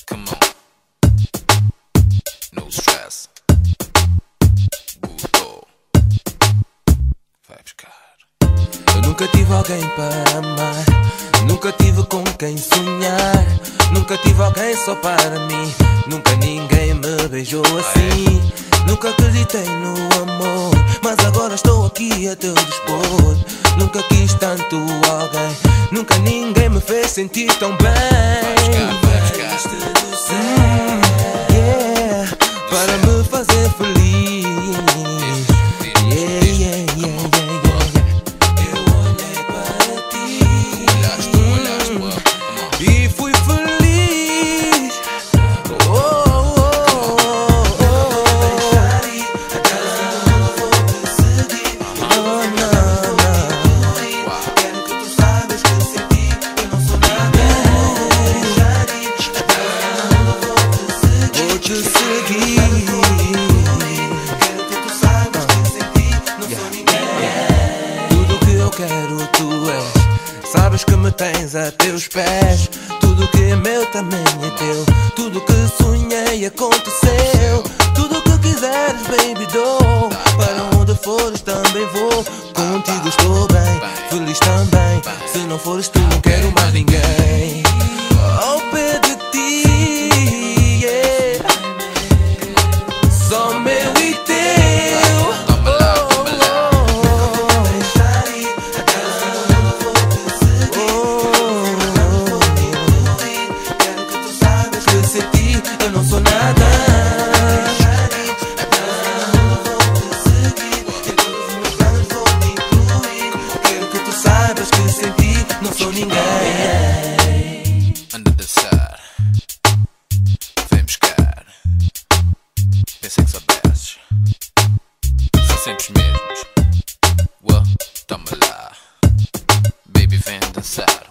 Come on. No stress. Gostou. Vai buscar. Eu nunca tive alguém para amar, nunca tive com quem sonhar, nunca tive alguém só para mim, nunca ninguém me beijou assim. Nunca acreditei no amor, mas agora estou aqui a teu dispor. Nunca quis tanto alguém, nunca ninguém me fez sentir tão bem. Yeah, para me fazer feliz. E fui feliz. Quero que tu saibas que sem ti eu não sou nada. Vou te seguir. Quero que tu saibas que sem ti não sou ninguém. Tudo que eu quero tu és. Sabes que me tens a teus pés. Tudo que é meu também é teu. Tudo que sonhei aconteceu. Tudo que quiseres, baby, dou. Para onde fores também vou. Contigo estou bem, feliz também. Se não fores tu, não quero mais ninguém. Ao pé de ti, yeah. Só meu e teu. Sem ti eu não sou nada. Quero que tu saibas que sem ti não sou ninguém. Under the side. Vem buscar. Pensei que soubesses. São sempre os mesmos. Toma lá. Baby, vem dançar.